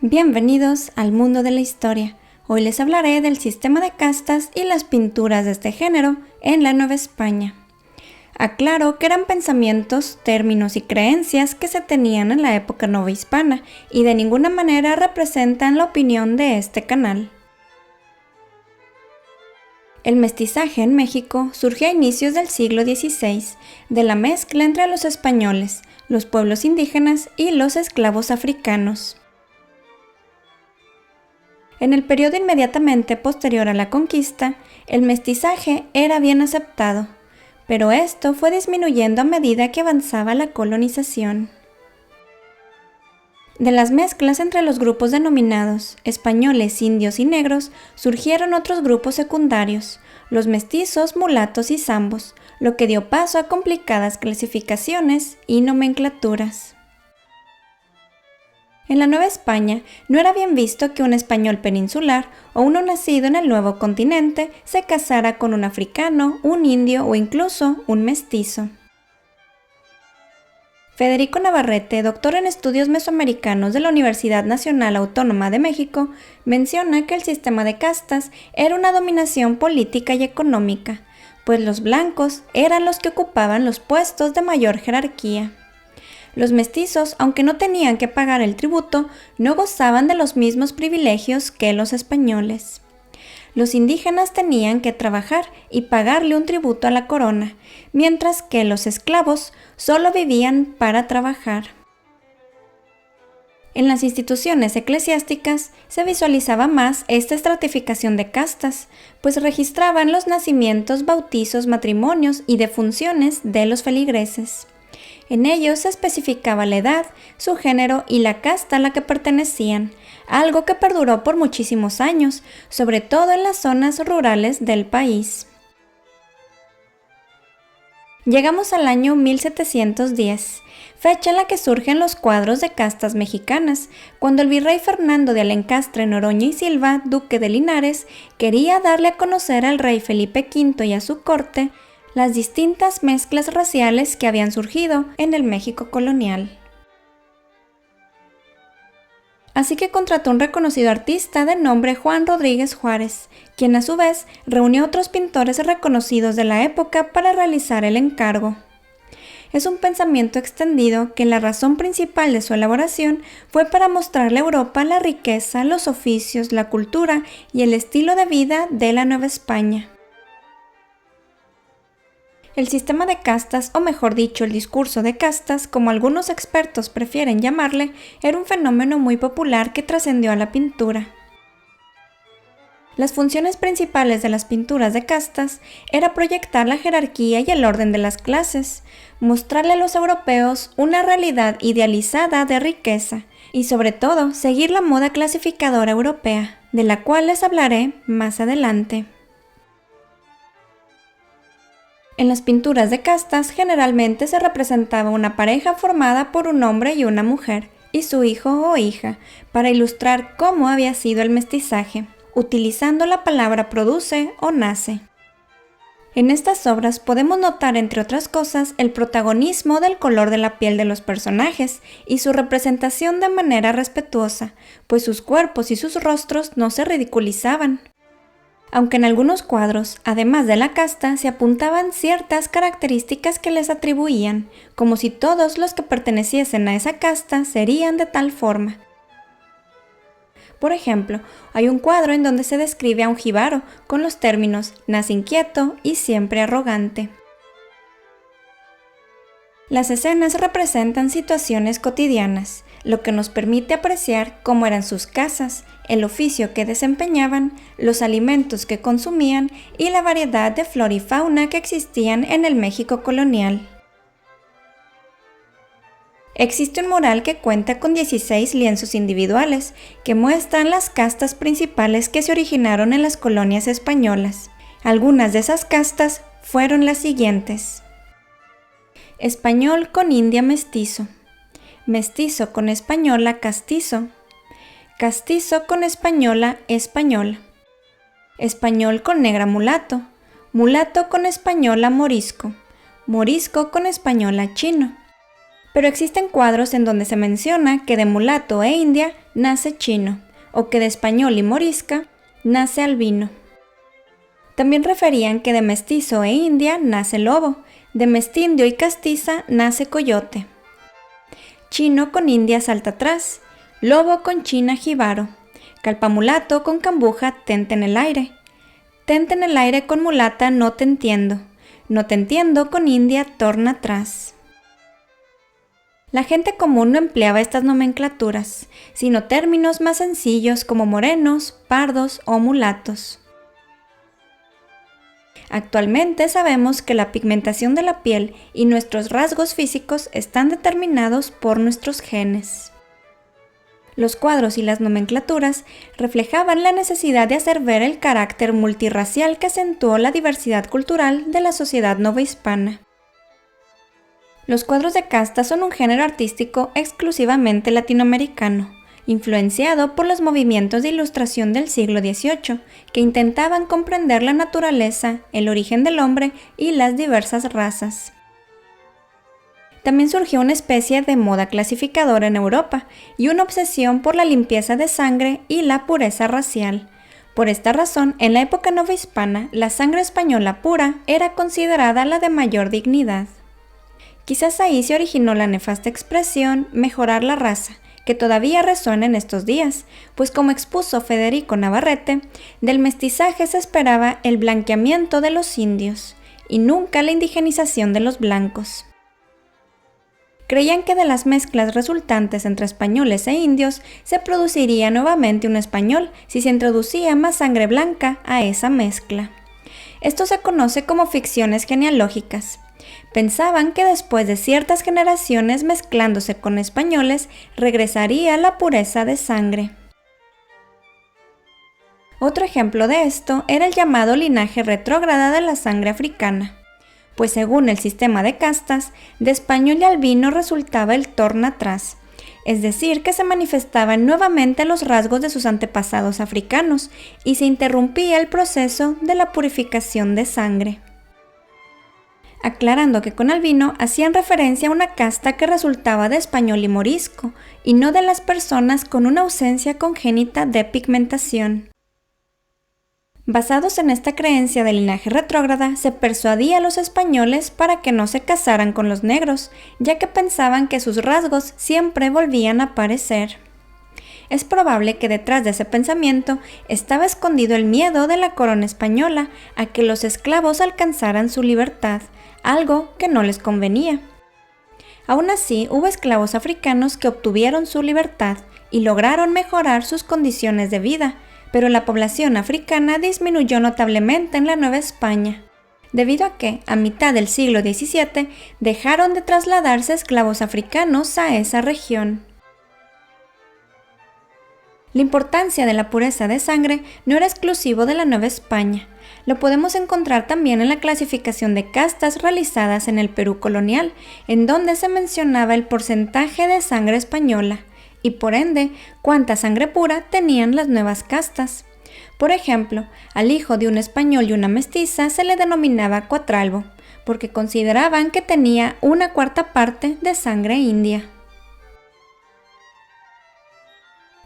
Bienvenidos al mundo de la historia. Hoy les hablaré del sistema de castas y las pinturas de este género en la Nueva España. Aclaro que eran pensamientos, términos y creencias que se tenían en la época novohispana y de ninguna manera representan la opinión de este canal. El mestizaje en México surgió a inicios del siglo XVI, de la mezcla entre los españoles, los pueblos indígenas y los esclavos africanos. En el periodo inmediatamente posterior a la conquista, el mestizaje era bien aceptado, pero esto fue disminuyendo a medida que avanzaba la colonización. De las mezclas entre los grupos denominados españoles, indios y negros, surgieron otros grupos secundarios, los mestizos, mulatos y zambos, lo que dio paso a complicadas clasificaciones y nomenclaturas. En la Nueva España no era bien visto que un español peninsular o uno nacido en el nuevo continente se casara con un africano, un indio o incluso un mestizo. Federico Navarrete, doctor en estudios mesoamericanos de la Universidad Nacional Autónoma de México, menciona que el sistema de castas era una dominación política y económica, pues los blancos eran los que ocupaban los puestos de mayor jerarquía. Los mestizos, aunque no tenían que pagar el tributo, no gozaban de los mismos privilegios que los españoles. Los indígenas tenían que trabajar y pagarle un tributo a la corona, mientras que los esclavos solo vivían para trabajar. En las instituciones eclesiásticas se visualizaba más esta estratificación de castas, pues registraban los nacimientos, bautizos, matrimonios y defunciones de los feligreses. En ellos se especificaba la edad, su género y la casta a la que pertenecían, algo que perduró por muchísimos años, sobre todo en las zonas rurales del país. Llegamos al año 1710, fecha en la que surgen los cuadros de castas mexicanas, cuando el virrey Fernando de Alencastre, Noroña y Silva, duque de Linares, quería darle a conocer al rey Felipe V y a su corte las distintas mezclas raciales que habían surgido en el México colonial. Así que contrató a un reconocido artista de nombre Juan Rodríguez Juárez, quien a su vez reunió a otros pintores reconocidos de la época para realizar el encargo. Es un pensamiento extendido que la razón principal de su elaboración fue para mostrarle a Europa la riqueza, los oficios, la cultura y el estilo de vida de la Nueva España. El sistema de castas, o mejor dicho, el discurso de castas, como algunos expertos prefieren llamarle, era un fenómeno muy popular que trascendió a la pintura. Las funciones principales de las pinturas de castas era proyectar la jerarquía y el orden de las clases, mostrarle a los europeos una realidad idealizada de riqueza y sobre todo seguir la moda clasificadora europea, de la cual les hablaré más adelante. En las pinturas de castas generalmente se representaba una pareja formada por un hombre y una mujer, y su hijo o hija, para ilustrar cómo había sido el mestizaje, utilizando la palabra produce o nace. En estas obras podemos notar, entre otras cosas, el protagonismo del color de la piel de los personajes y su representación de manera respetuosa, pues sus cuerpos y sus rostros no se ridiculizaban. Aunque en algunos cuadros, además de la casta, se apuntaban ciertas características que les atribuían, como si todos los que perteneciesen a esa casta serían de tal forma. Por ejemplo, hay un cuadro en donde se describe a un jíbaro con los términos nace inquieto y siempre arrogante. Las escenas representan situaciones cotidianas, lo que nos permite apreciar cómo eran sus casas, el oficio que desempeñaban, los alimentos que consumían y la variedad de flora y fauna que existían en el México colonial. Existe un mural que cuenta con 16 lienzos individuales que muestran las castas principales que se originaron en las colonias españolas. Algunas de esas castas fueron las siguientes: español con india mestizo, mestizo con española castizo, castizo con española española, español con negra mulato, mulato con española morisco, morisco con española chino. Pero existen cuadros en donde se menciona que de mulato e india nace chino, o que de español y morisca nace albino. También referían que de mestizo e india nace lobo, de mestindio y castiza nace coyote. Chino con india salta atrás, lobo con china jíbaro, calpamulato con cambuja tente en el aire con mulata no te entiendo con india torna atrás. La gente común no empleaba estas nomenclaturas, sino términos más sencillos como morenos, pardos o mulatos. Actualmente sabemos que la pigmentación de la piel y nuestros rasgos físicos están determinados por nuestros genes. Los cuadros y las nomenclaturas reflejaban la necesidad de hacer ver el carácter multirracial que acentuó la diversidad cultural de la sociedad novohispana. Los cuadros de casta son un género artístico exclusivamente latinoamericano, influenciado por los movimientos de ilustración del siglo XVIII, que intentaban comprender la naturaleza, el origen del hombre y las diversas razas. También surgió una especie de moda clasificadora en Europa y una obsesión por la limpieza de sangre y la pureza racial. Por esta razón, en la época novohispana, la sangre española pura era considerada la de mayor dignidad. Quizás ahí se originó la nefasta expresión mejorar la raza, que todavía resuena en estos días, pues como expuso Federico Navarrete, del mestizaje se esperaba el blanqueamiento de los indios y nunca la indigenización de los blancos. Creían que de las mezclas resultantes entre españoles e indios se produciría nuevamente un español si se introducía más sangre blanca a esa mezcla. Esto se conoce como ficciones genealógicas. Pensaban que después de ciertas generaciones mezclándose con españoles, regresaría la pureza de sangre. Otro ejemplo de esto era el llamado linaje retrógrada de la sangre africana, pues según el sistema de castas, de español y albino resultaba el torna atrás, es decir, que se manifestaban nuevamente los rasgos de sus antepasados africanos y se interrumpía el proceso de la purificación de sangre. Aclarando que con albino hacían referencia a una casta que resultaba de español y morisco, y no de las personas con una ausencia congénita de pigmentación. Basados en esta creencia del linaje retrógrada, se persuadía a los españoles para que no se casaran con los negros, ya que pensaban que sus rasgos siempre volvían a aparecer. Es probable que detrás de ese pensamiento estaba escondido el miedo de la corona española a que los esclavos alcanzaran su libertad, algo que no les convenía. Aún así, hubo esclavos africanos que obtuvieron su libertad y lograron mejorar sus condiciones de vida, pero la población africana disminuyó notablemente en la Nueva España, debido a que, a mitad del siglo XVII, dejaron de trasladarse esclavos africanos a esa región. La importancia de la pureza de sangre no era exclusivo de la Nueva España. Lo podemos encontrar también en la clasificación de castas realizadas en el Perú colonial, en donde se mencionaba el porcentaje de sangre española y, por ende, cuánta sangre pura tenían las nuevas castas. Por ejemplo, al hijo de un español y una mestiza se le denominaba cuatralbo, porque consideraban que tenía 1/4 parte de sangre india.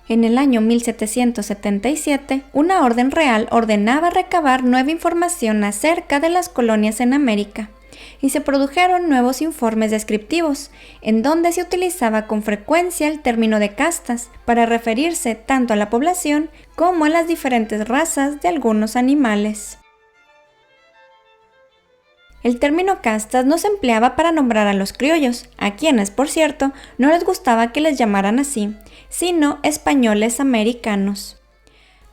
En el año 1777, una orden real ordenaba recabar nueva información acerca de las colonias en América, y se produjeron nuevos informes descriptivos, en donde se utilizaba con frecuencia el término de castas para referirse tanto a la población como a las diferentes razas de algunos animales. El término castas no se empleaba para nombrar a los criollos, a quienes, por cierto, no les gustaba que les llamaran así, sino españoles americanos.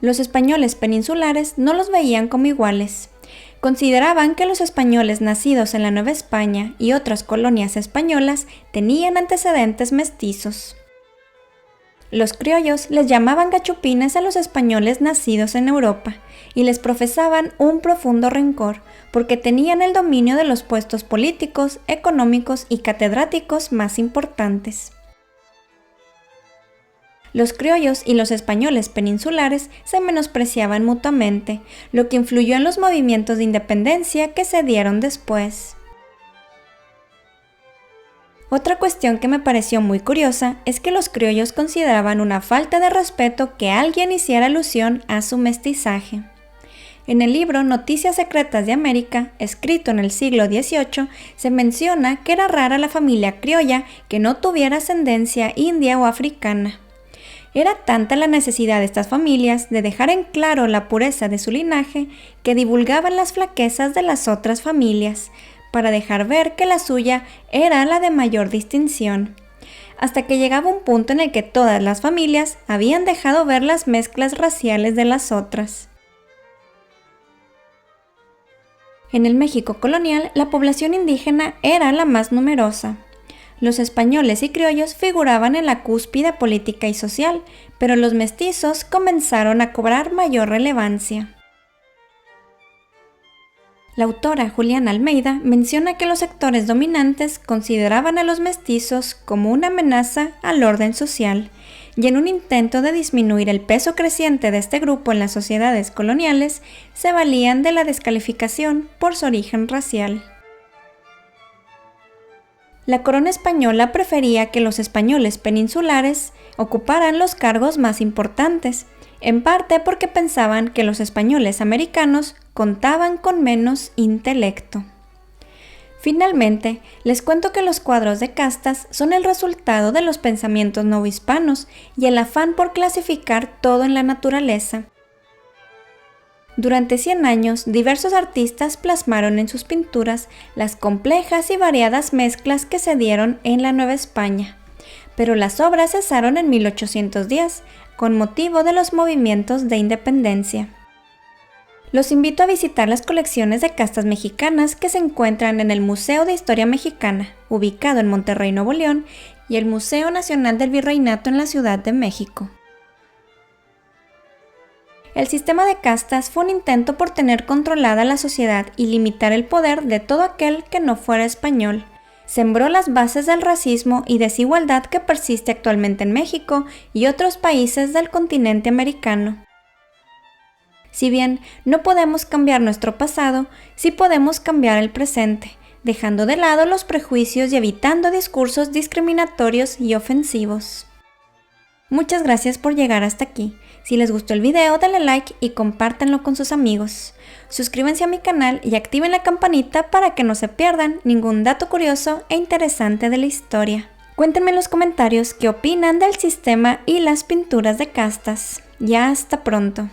Los españoles peninsulares no los veían como iguales. Consideraban que los españoles nacidos en la Nueva España y otras colonias españolas tenían antecedentes mestizos. Los criollos les llamaban gachupines a los españoles nacidos en Europa y les profesaban un profundo rencor porque tenían el dominio de los puestos políticos, económicos y catedráticos más importantes. Los criollos y los españoles peninsulares se menospreciaban mutuamente, lo que influyó en los movimientos de independencia que se dieron después. Otra cuestión que me pareció muy curiosa es que los criollos consideraban una falta de respeto que alguien hiciera alusión a su mestizaje. En el libro Noticias Secretas de América, escrito en el siglo XVIII, se menciona que era rara la familia criolla que no tuviera ascendencia india o africana. Era tanta la necesidad de estas familias de dejar en claro la pureza de su linaje que divulgaban las flaquezas de las otras familias, para dejar ver que la suya era la de mayor distinción, hasta que llegaba un punto en el que todas las familias habían dejado ver las mezclas raciales de las otras. En el México colonial, la población indígena era la más numerosa. Los españoles y criollos figuraban en la cúspide política y social, pero los mestizos comenzaron a cobrar mayor relevancia. La autora Juliana Almeida menciona que los sectores dominantes consideraban a los mestizos como una amenaza al orden social, y en un intento de disminuir el peso creciente de este grupo en las sociedades coloniales, se valían de la descalificación por su origen racial. La corona española prefería que los españoles peninsulares ocuparan los cargos más importantes, en parte porque pensaban que los españoles americanos contaban con menos intelecto. Finalmente, les cuento que los cuadros de castas son el resultado de los pensamientos novohispanos y el afán por clasificar todo en la naturaleza. Durante 100 años, diversos artistas plasmaron en sus pinturas las complejas y variadas mezclas que se dieron en la Nueva España, pero las obras cesaron en 1810, con motivo de los movimientos de independencia. Los invito a visitar las colecciones de castas mexicanas que se encuentran en el Museo de Historia Mexicana, ubicado en Monterrey, Nuevo León, y el Museo Nacional del Virreinato en la Ciudad de México. El sistema de castas fue un intento por tener controlada la sociedad y limitar el poder de todo aquel que no fuera español. Sembró las bases del racismo y desigualdad que persiste actualmente en México y otros países del continente americano. Si bien no podemos cambiar nuestro pasado, sí podemos cambiar el presente, dejando de lado los prejuicios y evitando discursos discriminatorios y ofensivos. Muchas gracias por llegar hasta aquí. Si les gustó el video, denle like y compártanlo con sus amigos. Suscríbanse a mi canal y activen la campanita para que no se pierdan ningún dato curioso e interesante de la historia. Cuéntenme en los comentarios qué opinan del sistema y las pinturas de castas. Ya hasta pronto.